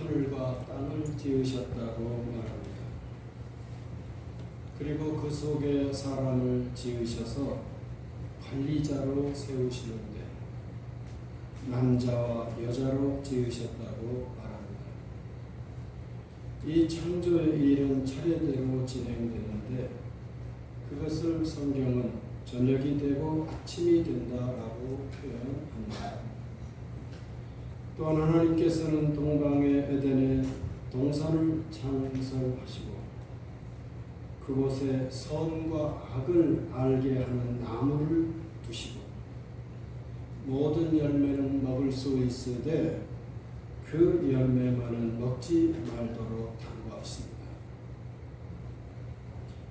하늘과 땅을 지으셨다고 말합니다. 그리고 그 속에 사람을 지으셔서 관리자로 세우시는데 남자와 여자로 지으셨다고 말합니다. 이 창조의 일은 차례대로 진행되는데 그것을 성경은 저녁이 되고 아침이 된다라고 표현합니다. 또한 하나님께서는 동방의 에덴에 동산을 창설하시고 그곳에 선과 악을 알게 하는 나무를 두시고 모든 열매는 먹을 수 있으되 그 열매만은 먹지 말도록 당부하십니다.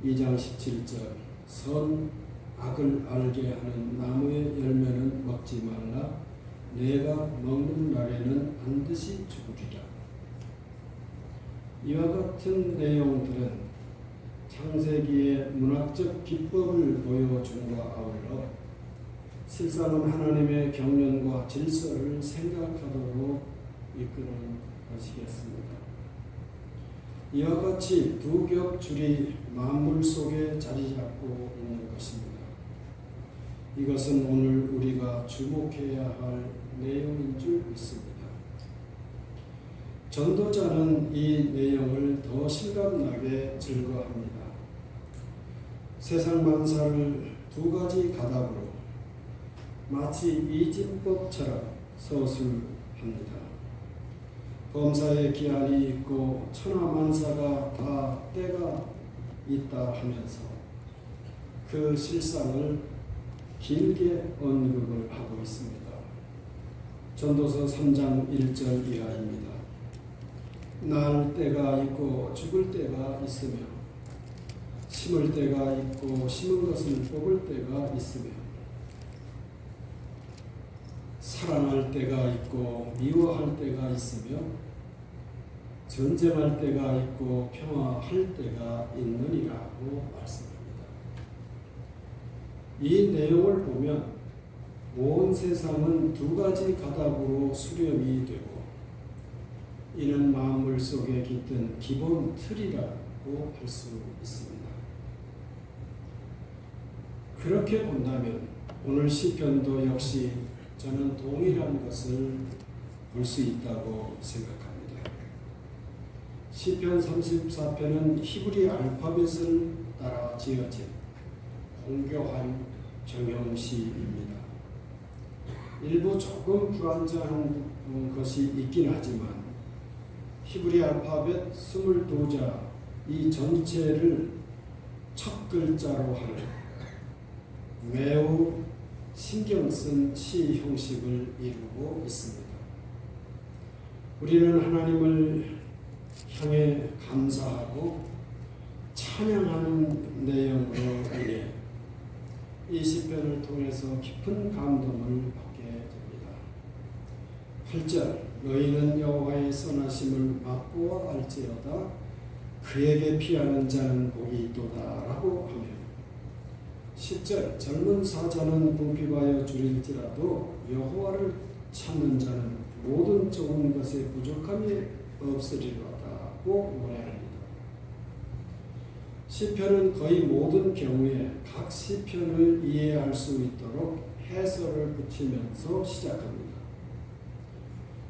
2장 17절 선 악을 알게 하는 나무의 열매는 먹지 말라 내가 먹는 날에는 반드시 죽으리라. 이와 같은 내용들은 창세기의 문학적 기법을 보여줌과 아울러 실상은 하나님의 경륜과 질서를 생각하도록 이끄는 것이겠습니다. 이와 같이 두 겹줄이 만물 속에 자리 잡고 있는 것입니다. 이것은 오늘 우리가 주목해야 할 내용인 줄 믿습니다. 전도자는 이 내용을 더 실감나게 증거합니다. 세상 만사를 두 가지 가닥으로 마치 이진법처럼 서술합니다. 범사에 기한이 있고 천하만사가 다 때가 있다 하면서 그 실상을 길게 언급을 하고 있습니다. 전도서 3장 1절 이하입니다. 날 때가 있고 죽을 때가 있으며 심을 때가 있고 심은 것을 뽑을 때가 있으며 사랑할 때가 있고 미워할 때가 있으며 전쟁할 때가 있고 평화할 때가 있느니라고 말씀합니다. 이 내용을 보면 온 세상은 두 가지 가닥으로 수렴이 되고 이는 만물 속에 깃든 기본 틀이라고 할 수 있습니다. 그렇게 본다면 오늘 시편도 역시 저는 동일한 것을 볼 수 있다고 생각합니다. 시편 34편은 히브리 알파벳을 따라 지어진 공교한 정형시입니다. 일부 조금 불완전한 것이 있긴 하지만 히브리 알파벳 22자 이 전체를 첫 글자로 하는 매우 신경 쓴 시 형식을 이루고 있습니다. 우리는 하나님을 향해 감사하고 찬양하는 내용으로 인해 이 시편을 통해서 깊은 감동을 받게 됩니다. 8절 너희는 여호와의 선하심을 맛보아 알지어다 그에게 피하는 자는 복이 있도다 라고 하며 10절 젊은 사자는 궁핍하여 줄일지라도 여호와를 찾는 자는 모든 좋은 것에 부족함이 없으리로다고 노래합니다. 시편은 거의 모든 경우에 각 시편을 이해할 수 있도록 해설을 붙이면서 시작합니다.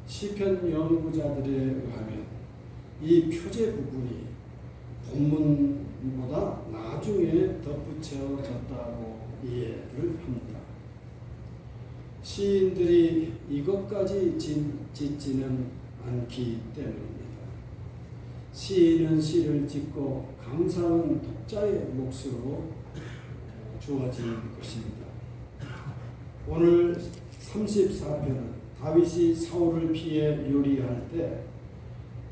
시편 연구자들에 의하면 이 표제 부분이 본문보다 나중에 덧붙여졌다고 이해를 합니다. 시인들이 이것까지 짓지는 않기 때문입니다. 시인은 시를 짓고 감상은 독자의 몫으로 주어진 것입니다. 오늘 34편은 다윗이 사울을 피해 요리할 때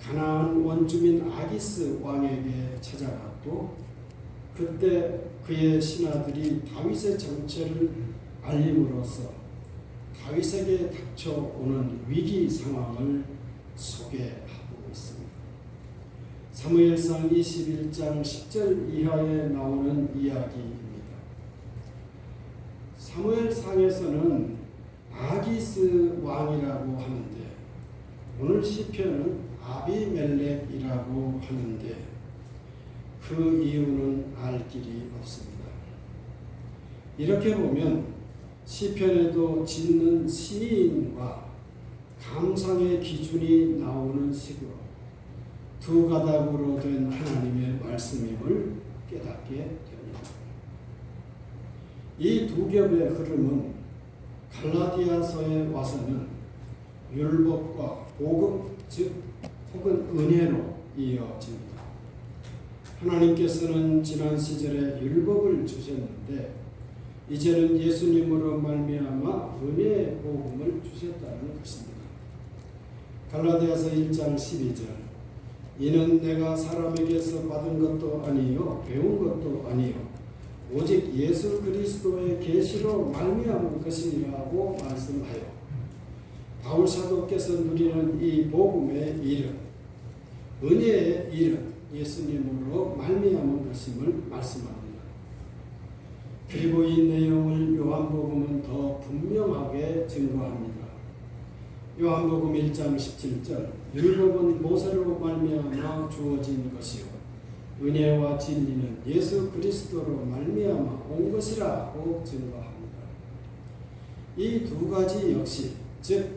가나안 원주민 아기스 왕에게 찾아갔고 그때 그의 신하들이 다윗의 정체를 알림으로써 다윗에게 닥쳐오는 위기 상황을 소개하고 있습니다. 사무엘상 21장 10절 이하에 나오는 이야기입니다. 사무엘상에서는 아기스 왕이라고 하는데 오늘 시편은 아비멜렉이라고 하는데 그 이유는 알 길이 없습니다. 이렇게 보면 시편에도 짓는 시인과 감상의 기준이 나오는 식으로 두 가닥으로 된 하나님의 말씀임을 깨닫게 됩니다. 이 두 겹의 흐름은 갈라디아서에 와서는 율법과 복음, 즉 혹은 은혜로 이어집니다. 하나님께서는 지난 시절에 율법을 주셨는데 이제는 예수님으로 말미암아 은혜의 복음을 주셨다는 것입니다. 갈라디아서 1장 12절 이는 내가 사람에게서 받은 것도 아니요 배운 것도 아니요 오직 예수 그리스도의 계시로 말미암은 것이라고 말씀하여 바울 사도께서 누리는 이 복음의 일은 은혜의 일은 예수님으로 말미암은 것임을 말씀합니다. 그리고 이 내용을 요한복음은 더 분명하게 증거합니다. 요한복음 1장 17절 율법은 모세로 말미암아 주어진 것이요 은혜와 진리는 예수 그리스도로 말미암아 온 것이라고 증거합니다. 이 두 가지 역시 즉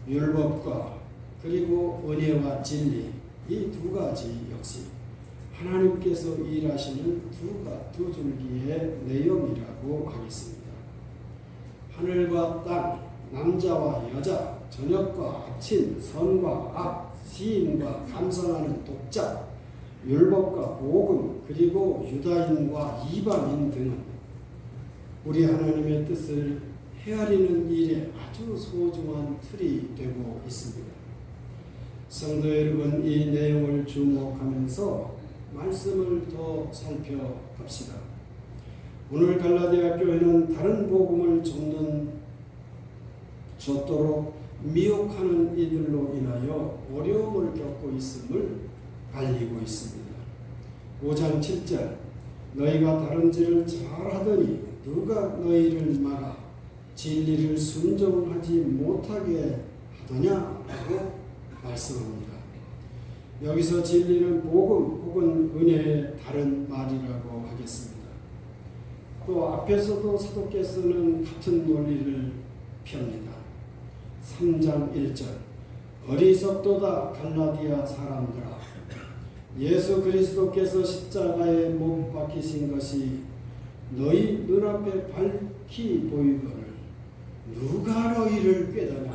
율법과 그리고 은혜와 진리 이 두 가지 역시 하나님께서 일하시는 두 줄기의 내용이라고 하겠습니다. 하늘과 땅, 남자와 여자, 저녁과 아침, 선과 악, 시인과 감상하는 독자, 율법과 복음, 그리고 유다인과 이방인 등은 우리 하나님의 뜻을 헤아리는 일에 아주 소중한 틀이 되고 있습니다. 성도 여러분, 이 내용을 주목하면서 말씀을 더 살펴갑시다. 오늘 갈라디아 교회는 다른 복음을 줬도록 미혹하는 이들로 인하여 어려움을 겪고 있음을 알리고 있습니다. 5장 7절 너희가 다름질을 잘하더니 누가 너희를 막아 진리를 순종하지 못하게 하더냐라고 말씀합니다. 여기서 진리는 복음 혹은 은혜의 다른 말이라고 하겠습니다. 또 앞에서도 사도께서는 같은 논리를 펴니다. 3장 1절 어리석도다 갈라디아 사람들아 예수 그리스도께서 십자가에 못 박히신 것이 너희 눈앞에 밝히 보이거늘 누가 너희를 꾀더냐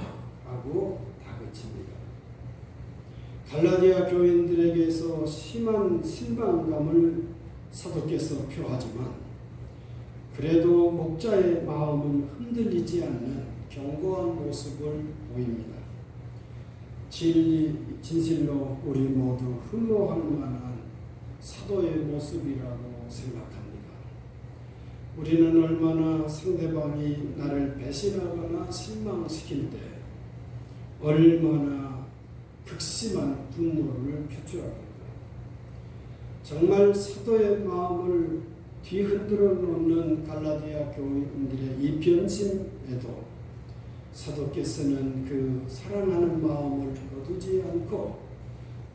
라고 다그칩니다. 갈라디아 교인들에게서 심한 실망감을 사도께서 표하지만 그래도 목자의 마음은 흔들리지 않는 견고한 모습을 보입니다. 진실로 우리 모두 흠모할 만한 사도의 모습이라고 생각합니다. 우리는 얼마나 상대방이 나를 배신하거나 실망시킬 때 얼마나 극심한 분노를 표출합니다. 정말 사도의 마음을 뒤흔들어 놓는 갈라디아 교인들의 이 변심에도 사도께서는 그 사랑하는 마음을 거두지 않고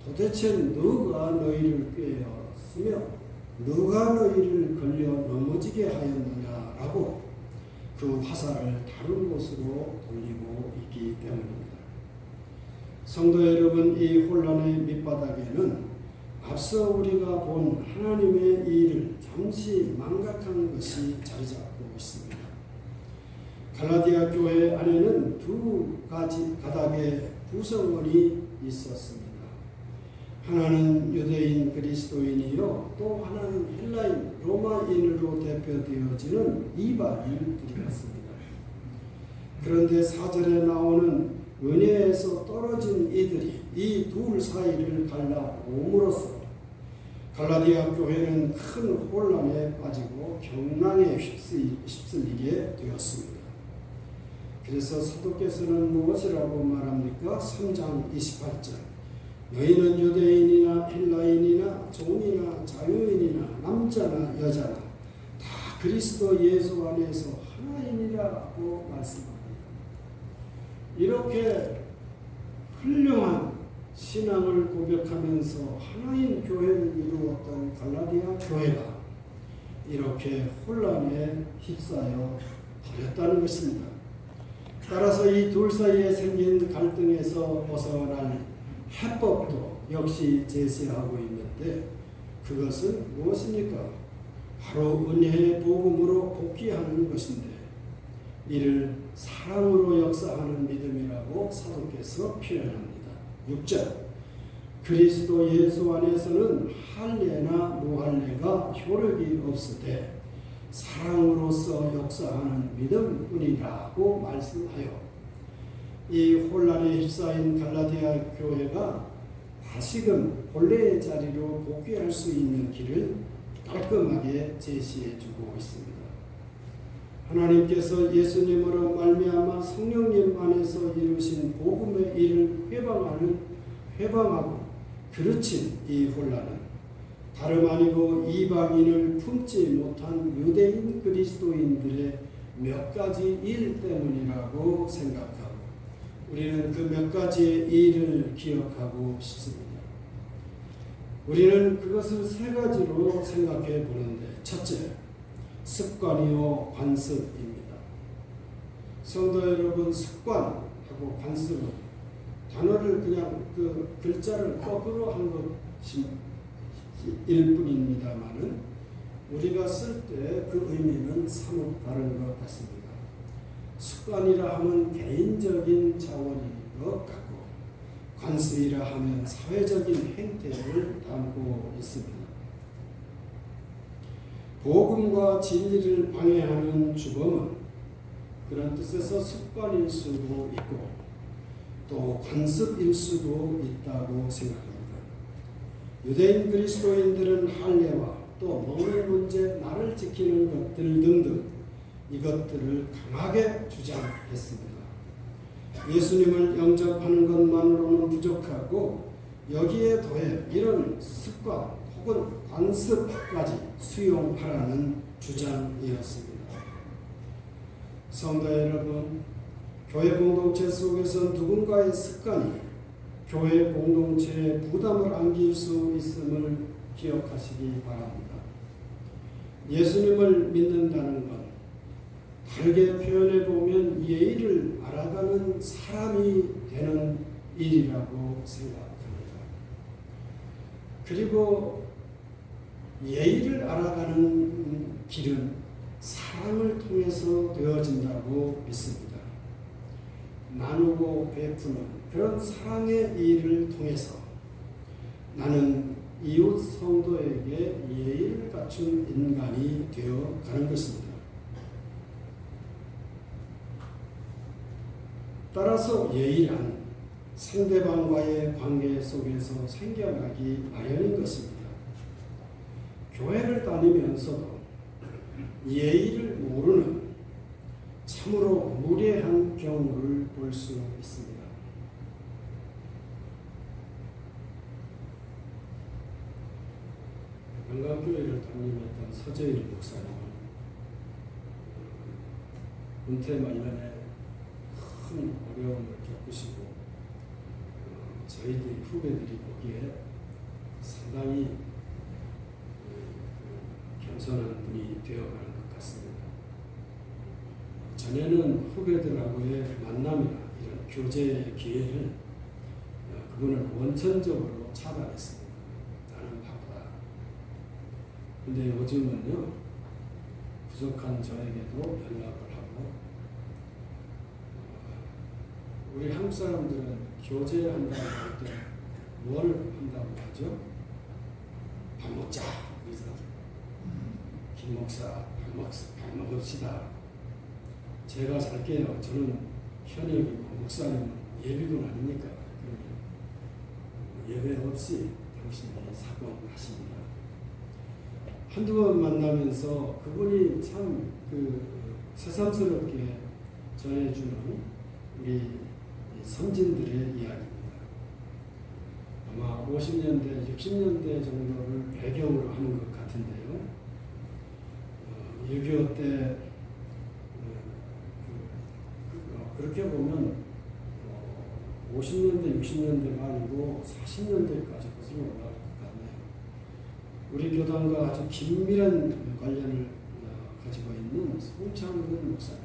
도대체 누가 너희를 꾀었으며 누가 너희를 걸려 넘어지게 하였느냐라고 그 화살을 다른 곳으로 돌리고 있기 때문입니다. 성도 여러분, 이 혼란의 밑바닥에는 앞서 우리가 본 하나님의 일을 잠시 망각한 것이 자리 잡고 있습니다. 갈라디아 교회 안에는 두 가지 가닥의 구성원이 있었습니다. 하나는 유대인 그리스도인이요 또 하나는 헬라인 로마인으로 대표되어지는 이방인들이었습니다. 그런데 4절에 나오는 은혜에서 떨어진 이들이 이 둘 사이를 갈라옴으로써 갈라디아 교회는 큰 혼란에 빠지고 경랑에 휩쓸리게 되었습니다. 그래서 사도께서는 무엇이라고 말합니까? 3장 28절 너희는 유대인이나 헬라인이나 종이나 자유인이나 남자나 여자나 다 그리스도 예수 안에서 하나이니라고 말씀합니다. 이렇게 훌륭한 신앙을 고백하면서 하나인 교회를 이루었던 갈라디아 교회가 이렇게 혼란에 휩싸여 버렸다는 것입니다. 따라서 이 둘 사이에 생긴 갈등에서 벗어날 해법도 역시 제시하고 있는데 그것은 무엇입니까? 바로 은혜의 복음으로 복귀하는 것인데 이를 사랑으로 역사하는 믿음이라고 사도께서 표현합니다. 6절 그리스도 예수 안에서는 할례나 무할례가 효력이 없으되 사랑으로서 역사하는 믿음뿐이라고 말씀하여 이 혼란에 휩싸인 갈라디아 교회가 다시금 본래의 자리로 복귀할 수 있는 길을 깔끔하게 제시해주고 있습니다. 하나님께서 예수님으로 말미암아 성령님 안에서 이루신 복음의 일을 회방하고 그르친 이 혼란은 다름 아니고 이방인을 품지 못한 유대인 그리스도인들의 몇 가지 일 때문이라고 생각하고 우리는 그 몇 가지의 일을 기억하고 싶습니다. 우리는 그것을 세 가지로 생각해 보는데 첫째, 습관이요 관습입니다. 성도 여러분, 습관하고 관습은 단어를 그냥 그 글자를 거꾸로 한 것일 뿐입니다만은 우리가 쓸 때 그 의미는 사뭇 다른 것 같습니다. 습관이라 하면 개인적인 자원인 것 같고 관습이라 하면 사회적인 행태를 담고 있습니다. 복음과 진리를 방해하는 주범은 그런 뜻에서 습관일 수도 있고 또 관습일 수도 있다고 생각합니다. 유대인 그리스도인들은 할례와 또 먹는 문제, 나를 지키는 것들 등등 이것들을 강하게 주장했습니다. 예수님을 영접하는 것만으로는 부족하고 여기에 더해 이런 습관 혹은 관습까지 수용하라는 주장이었습니다. 성도 여러분, 교회 공동체 속에서 누군가의 습관이 교회 공동체에 부담을 안길 수 있음을 기억하시기 바랍니다. 예수님을 믿는다는 것, 다르게 표현해 보면 예의를 알아가는 사람이 되는 일이라고 생각합니다. 그리고 예의를 알아가는 길은 사랑을 통해서 되어진다고 믿습니다. 나누고 베푸는 그런 사랑의 일을 통해서 나는 이웃 성도에게 예의를 갖춘 인간이 되어 가는 것입니다. 따라서 예의란 상대방과의 관계 속에서 생겨나기 마련인 것입니다. 교회를 다니면서도 예의를 모르는 참으로 무례한 경우를 볼 수 있습니다. 영광교회를 담임했던 서재일 목사님은 은퇴 말년에 큰 어려움을 겪으시고 저희들 후배들이 보기에 상당히 겸손한 분이 되어가는 것 같습니다. 전에는 후배들하고의 만남이나 이런 교제 기회를 그분은 원천적으로 차단했습니다. 나는 바쁘다. 근데 요즘은요, 부족한 저에게도 연락을 하고 우리 한국 사람들은 교제한다고 할 때 뭘 한다고 하죠? 밥 먹자. 그래서 김 목사 밥 먹읍시다. 제가 살게요. 저는 현역이고 목사님은 예비군 아닙니까? 그러면 예배 없이 당신이 사고하십니다. 한두 번 만나면서 그분이 참 새삼스럽게 전해주는 우리 선진들의 이야기입니다. 아마 50년대, 60년대 정도를 배경으로 하는 것 같은데요. 6.25 때 그렇게 보면 50년대, 60년대가 아니고 40년대까지 거슬러 올라갈 것 같네요. 우리 교단과 아주 긴밀한 관련을 가지고 있는 송창근 목사님.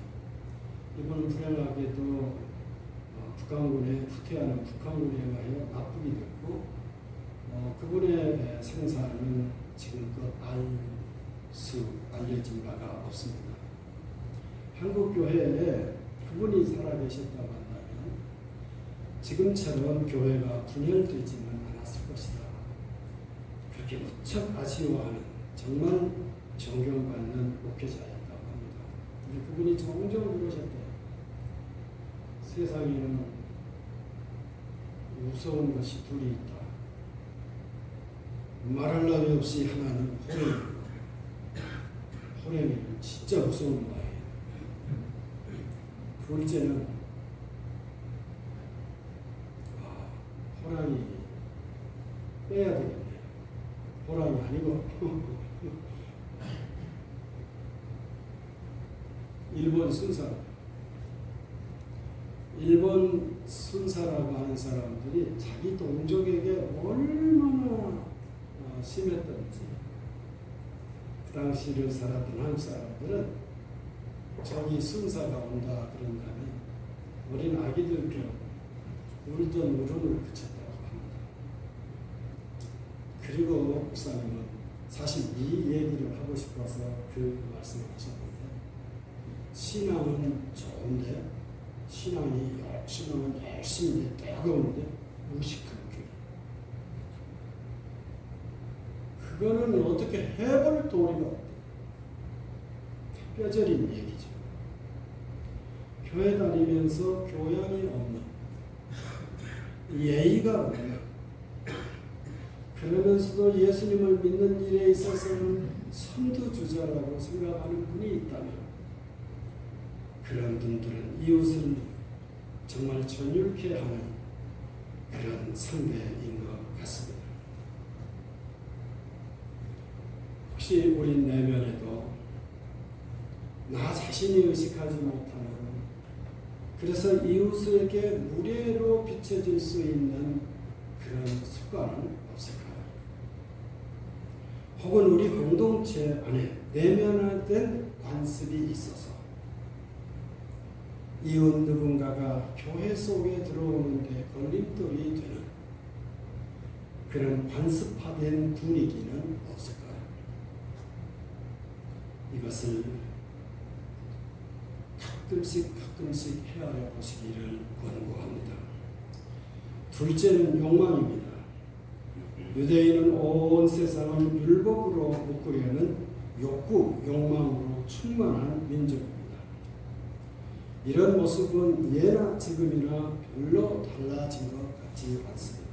이번은 불행하게도 북한군에 후퇴하는 북한군에 의하여 납북이 됐고 그분의 생사는 지금껏 알려진 바가 없습니다. 한국 교회에 그분이 살아계셨다고 한다면 지금처럼 교회가 분열되지는 않았을 것이다. 그렇게 무척 아쉬워하는 정말 존경받는 목회자였다고 합니다. 근데 그분이 종종 그러셨대요. 세상에는 무서운 것이 둘이 있다. 말할 나위 없이 하나는 호랭이고 호랭이는 진짜 무서운 말이에요. 둘째는 호랑이 빼야 되겠네요. 호랑이 아니고 일본 순사라고 하는 사람들이 자기 동족에게 얼마나 심했던지 그 당시를 살았던 한국 사람들은 저기 순사가 온다 그런다면 어린 아기들께 울던 울음을 그쳤다고 합니다. 그리고 목사님은 사실 이 얘기를 하고 싶어서 그 말씀을 하셨는데 신앙은 좋은데 신앙은 열심히 뜨거운데 무식한 교회. 그거는 어떻게 해볼 도리가 없다. 뼈저린 얘기죠. 교회 다니면서 교양이 없는 예의가 없는 그러면서도 예수님을 믿는 일에 있어서는 선두주자라고 생각하는 분이 있다면 그런 분들은 이웃을 정말 전율케 하는 그런 상대인 것 같습니다. 혹시 우리 내면에도 나 자신이 의식하지 못하는 그래서 이웃에게 무례로 비춰질 수 있는 그런 습관은 없을까요? 혹은 우리 공동체 안에 내면화된 관습이 있어서 이웃 누군가가 교회 속에 들어오는데 걸림돌이 되는 그런 관습화된 분위기는 없을까요? 이것을 가끔씩 헤아려 보시기를 권고합니다. 둘째는 욕망입니다. 유대인은 온 세상을 율법으로 묶으려는 욕망으로 충만한 민족입니다. 이런 모습은 예나 지금이나 별로 달라진 것 같지 않습니다.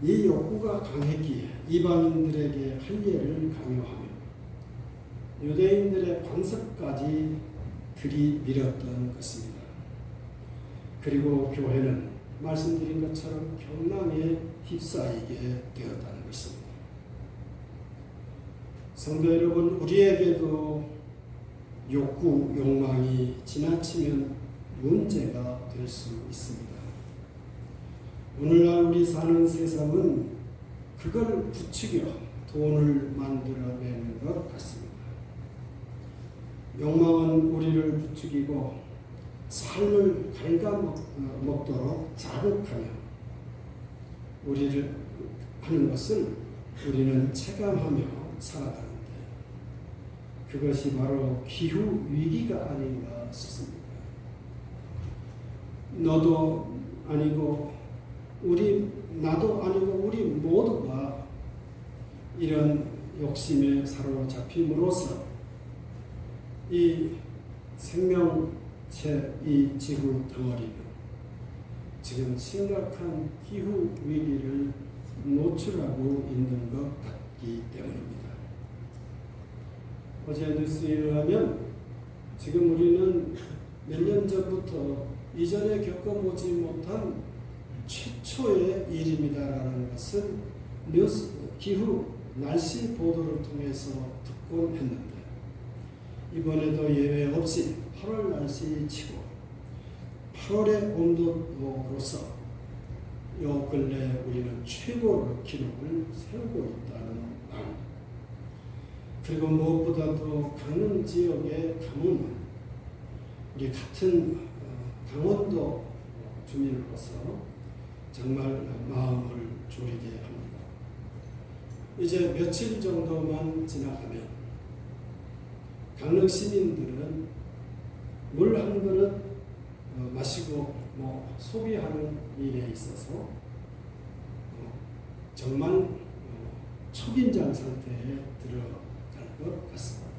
이 욕구가 강했기에 이방인들에게 할례를 강요하며 유대인들의 관습까지 들이밀었던 것입니다. 그리고 교회는 말씀드린 것처럼 경랑에 휩싸이게 되었다는 것입니다. 성도 여러분, 우리에게도 욕망이 지나치면 문제가 될 수 있습니다. 오늘날 우리 사는 세상은 그걸 부추겨 돈을 만들어내는 것 같습니다. 욕망은 우리를 부추기고 삶을 갉아먹도록 자극하며 우리를 하는 것을 우리는 체감하며 살아가는데 그것이 바로 기후위기가 아닌가 싶습니다. 너도 아니고 나도 아니고 우리 모두가 이런 욕심에 사로잡힘으로써 이 생명체 이 지구 덩어리는 지금 심각한 기후 위기를 노출하고 있는 것 같기 때문입니다. 어제 뉴스에 의하면 지금 우리는 몇 년 전부터 이전에 겪어보지 못한 최초의 일입니다라는 것을 기후 날씨 보도를 통해서 듣곤 했는데 이번에도 예외 없이 8월 날씨치고 8월의 온도로서 요 근래 우리는 최고로 기록을 세우고 있다는 말. 그리고 무엇보다도 강릉 지역의 가뭄은 우리 같은 강원도 주민으로서 정말 마음을 졸이게 합니다. 이제 며칠 정도만 지나가면 강릉 시민들은 물 한 그릇 마시고 소비하는 일에 있어서 정말 초긴장 상태에 들어갈 것 같습니다.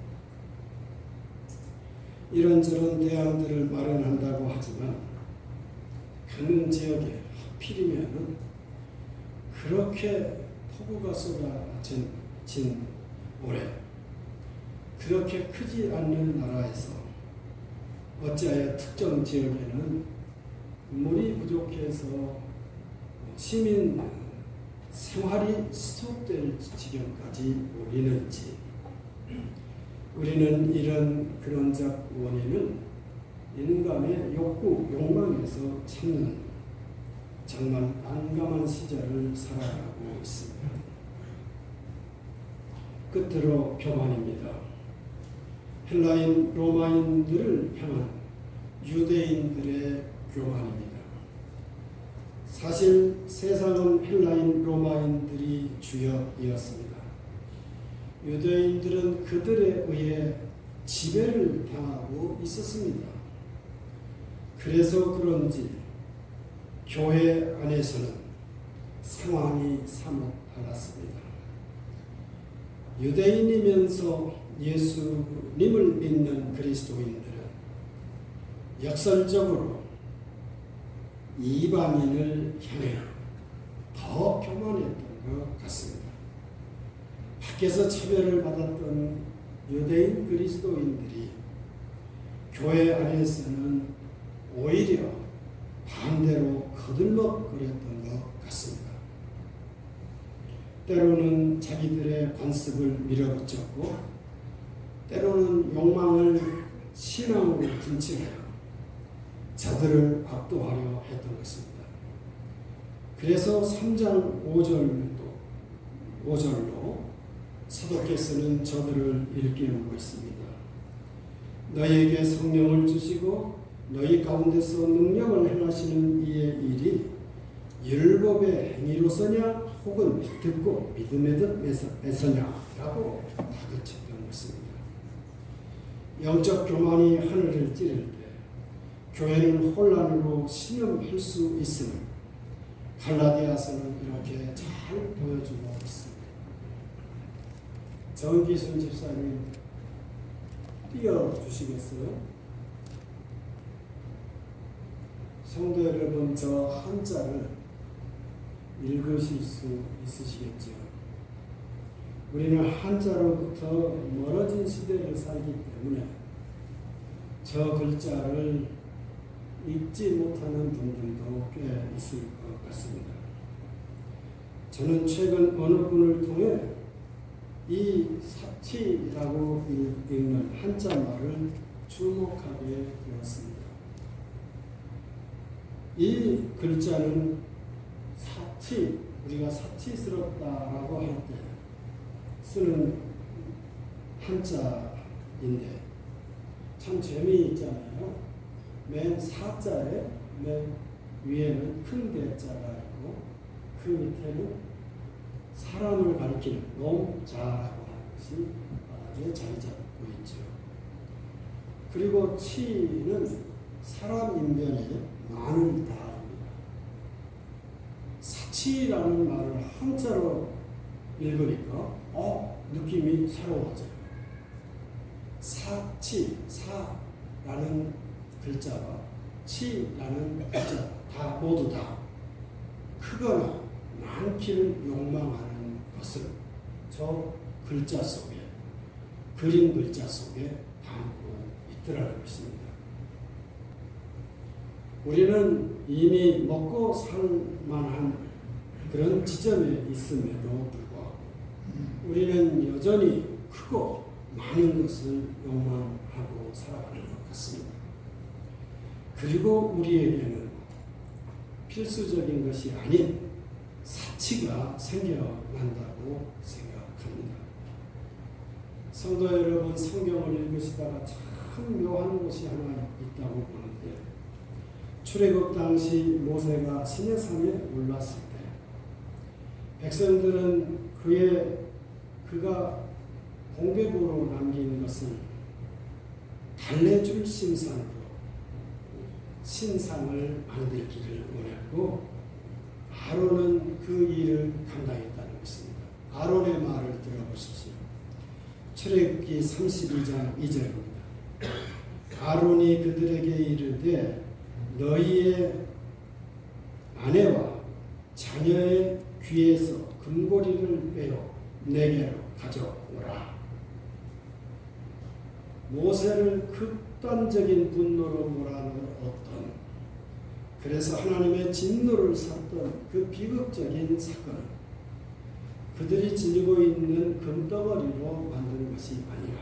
이런저런 대안들을 마련한다고 하지만 강릉 지역에 하필이면 그렇게 폭우가 쏟아진 올해 그렇게 크지 않는 나라에서 어찌하여 특정 지역에는 물이 부족해서 시민 생활이 스톱될 지경까지 오리는지, 우리는 이런 근원적 원인은 인간의 욕구, 욕망에서 찾는 정말 난감한 시절을 살아가고 있습니다. 끝으로 교만입니다. 헬라인, 로마인들을 향한 유대인들의 교만입니다. 사실 세상은 헬라인, 로마인들이 주역이었습니다. 유대인들은 그들에 의해 지배를 당하고 있었습니다. 그래서 그런지 교회 안에서는 상황이 사뭇 달랐습니다. 유대인이면서 예수님을 믿는 그리스도인들은 역설적으로 이방인을 향해 더 교만했던 것 같습니다. 밖에서 차별을 받았던 유대인 그리스도인들이 교회 안에서는 오히려 반대로 거들먹거렸던 것 같습니다. 때로는 자기들의 관습을 밀어붙였고 때로는 욕망을 신앙으로 분치하여 저들을 압도하려 했던 것입니다. 그래서 3장 5절로 사도께서는 저들을 일깨우고 있습니다. 너희에게 성령을 주시고 너희 가운데서 능력을 행하시는 이의 일이 율법의 행위로서냐 혹은 듣고 믿음의 뜻에서냐라고 다그쳤던 것입니다. 영적 교만이 하늘을 찌를 때 교회는 혼란으로 신음할 수 있음을 갈라디아서는 이렇게 잘 보여주고 있습니다. 정기순 집사님 띄워주시겠어요? 성도 여러분, 저 한자를 읽으실 수 있으시겠죠? 우리는 한자로부터 멀어진 시대를 살기 때문에 저 글자를 읽지 못하는 분들도 꽤 있을 것 같습니다. 저는 최근 어느 분을 통해 이 사치라고 읽는 한자말을 주목하게 되었습니다. 이 글자는 사치, 우리가 사치스럽다라고 할 때 쓰는 한자인데 참 재미있잖아요. 맨 사자에 맨 위에는 큰 대자가 있고 그 밑에는 사람을 가리키는 놈자라고 하는 것이 바닥에 자리 잡고 있죠. 그리고 치는 사람 인변에 많은 다입니다. 사치라는 말을 한자로 읽으니까 느낌이 새로워져요. 사치, 사라는 글자와 치라는 글자 모두 다 크거나 많기를 욕망하는 것을 저 글자 속에, 그림 글자 속에 담고 있더라는 것입니다. 우리는 이미 먹고 살만한 그런 지점에 있음에도 불구하고 우리는 여전히 크고 많은 것을 욕망하고 살아가는 것 같습니다. 그리고 우리에게는 필수적인 것이 아닌 사치가 생겨난다고 생각합니다. 성도 여러분, 성경을 읽으시다가 참 묘한 곳이 하나 있다고 보는데, 출애굽 당시 모세가 시내산에 올랐을 때 백성들은 그가 공백으로 남긴 것을 달래줄 신상으로 신상을 만들기를 원했고, 아론은 그 일을 감당했다는 것입니다. 아론의 말을 들어보십시오. 출애굽기 32장 2절입니다. 아론이 그들에게 이르되 너희의 아내와 자녀의 귀에서 금고리를 빼어 내게로 가져오라. 모세를 극단적인 분노로 몰아넣었던, 그래서 하나님의 진노를 샀던 그 비극적인 사건은 그들이 지니고 있는 금덩어리로 만든 것이 아니라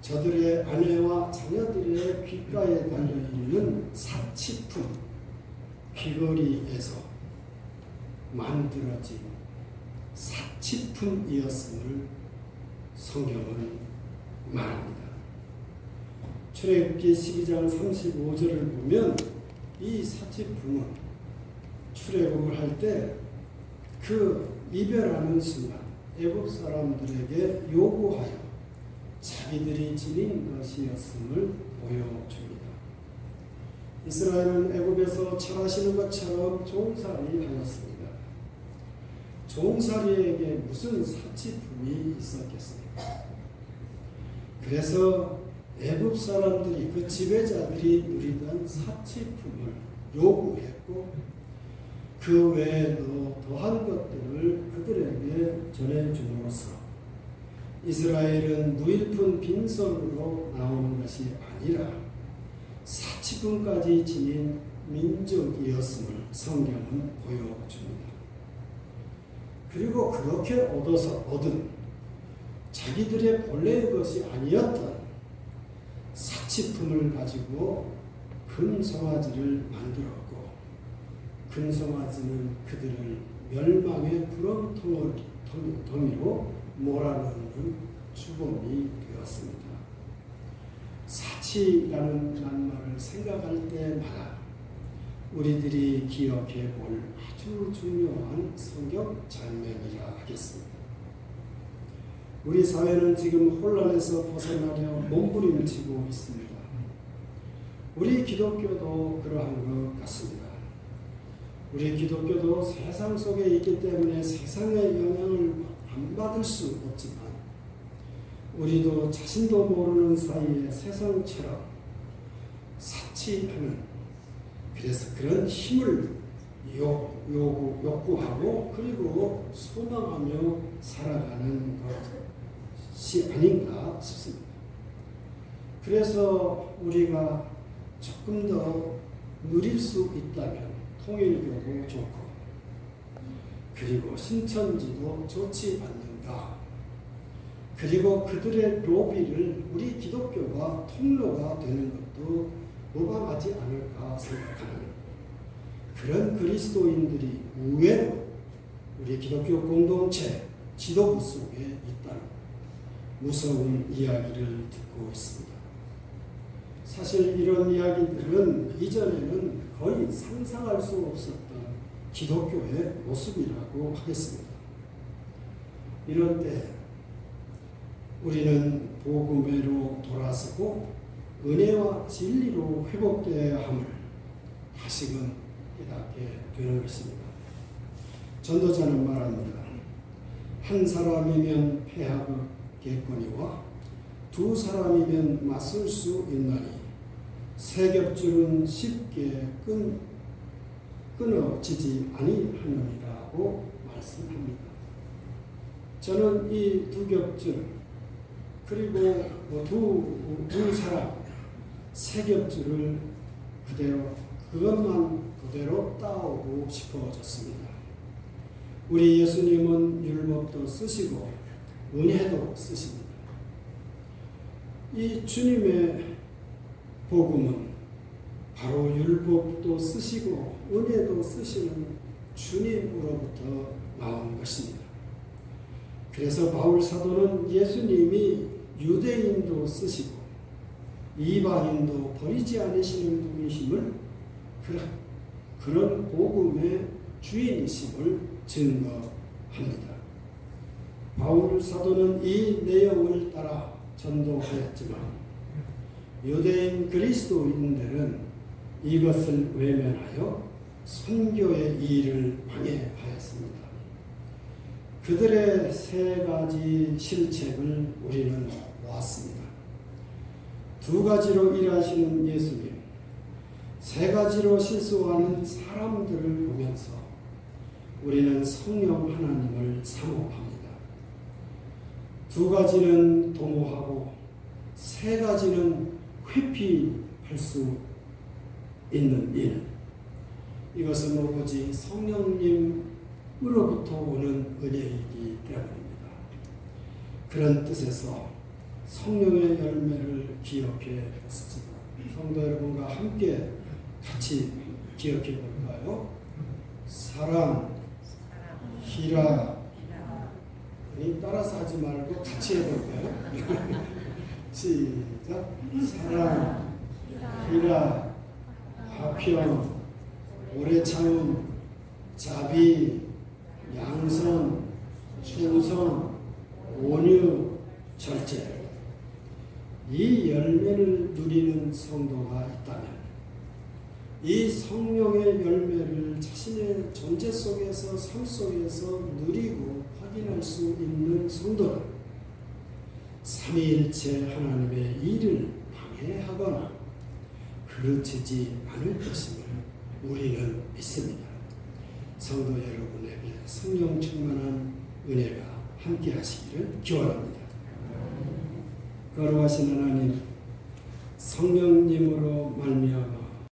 저들의 아내와 자녀들의 귓가에 달려있는 사치품 귀걸이에서 만들어진 사치품이었음을 성경은 말합니다. 출애굽기 12장 35절을 보면 이 사치품은 출애굽을 할 때 그 이별하는 순간 애굽 사람들에게 요구하여 자기들이 지닌 것이었음을 보여줍니다. 이스라엘은 애굽에서 철하시는 것처럼 종살이 하였습니다. 종살이에게 무슨 사치품이 있었겠습니까? 그래서 애굽 사람들이, 그 지배자들이 누리던 사치품을 요구했고, 그 외에도 더한 것들을 그들에게 전해줌으로써 이스라엘은 무일푼 빈손으로 나오는 것이 아니라 사치품까지 지닌 민족이었음을 성경은 보여줍니다. 그리고 그렇게 얻은 자기들의 본래의 것이 아니었던 사치품을 가지고 금송아지를 만들었고, 금송아지는 그들을 멸망의 구렁텅이로 몰아넣는 주범이 되었습니다. 사치라는 낱말을 생각할 때마다 우리들이 기억해 볼 아주 중요한 성경 장면이라 하겠습니다. 우리 사회는 지금 혼란에서 벗어나려 몸부림치고 있습니다. 우리 기독교도 그러한 것 같습니다. 우리 기독교도 세상 속에 있기 때문에 세상의 영향을 안 받을 수 없지만, 우리도 자신도 모르는 사이에 세상처럼 사치하는, 그래서 그런 힘을 욕구하고 그리고 소망하며 살아가는 것이 아닌가 싶습니다. 그래서 우리가 조금 더 누릴 수 있다면 통일교도 좋고, 그리고 신천지도 좋지 않는가, 그리고 그들의 로비를 우리 기독교가 통로가 되는 것도 무방하지 않을까 생각하는 그런 그리스도인들이 의외로 우리 기독교 공동체 지도부 속에 있다는 무서운 이야기를 듣고 있습니다. 사실 이런 이야기들은 이전에는 거의 상상할 수 없었던 기독교의 모습이라고 하겠습니다. 이럴 때 우리는 복음으로 돌아서고 은혜와 진리로 회복되어야 함을 다시금 깨닫게 되는 것입니다. 전도자는 말합니다. 한 사람이면 패하겠거니와 두 사람이면 맞설 수 있나니 세 겹줄은 쉽게 끊어지지 아니하느니라고 말씀합니다. 저는 이 두 겹줄, 그리고 두 사람, 세 겹줄을 그것만 그대로 따오고 싶어졌습니다. 우리 예수님은 율법도 쓰시고 은혜도 쓰십니다. 이 주님의 복음은 바로 율법도 쓰시고 은혜도 쓰시는 주님으로부터 나온 것입니다. 그래서 바울 사도는 예수님이 유대인도 쓰시고 이방인도 버리지 않으시는 분이심을 그런 복음의 주인이심을 증거합니다. 바울 사도는 이 내용을 따라 전도하였지만 유대인 그리스도인들은 이것을 외면하여 선교의 일을 방해하였습니다. 그들의 세 가지 실책을 우리는 보았습니다. 두 가지로 일하시는 예수님, 세 가지로 실수하는 사람들을 보면서 우리는 성령 하나님을 사모합니다. 두 가지는 도모하고 세 가지는 회피할 수 있는 일. 이것은 오로지 성령님으로부터 오는 은혜이기 때문입니다. 그런 뜻에서 성령의 열매를 기억해 보습니다. 성도 여러분과 함께 같이 기억해 볼까요? 사랑, 희락, 따라서 하지 말고 같이 해볼까요? 시작. 사랑, 희락, 화평, 오래 참음, 자비, 양선, 충성, 온유, 절제. 이 열매를 누리는 성도가 있다면 이 성령의 열매를 자신의 존재 속에서 삶 속에서 누리고 확인할 수 있는 성도는 삼위일체 하나님의 일을 방해하거나 그르치지 않을 것임을 우리는 믿습니다. 성도 여러분에게 성령 충만한 은혜가 함께 하시기를 기원합니다. 거룩하신 하나님, 성령님으로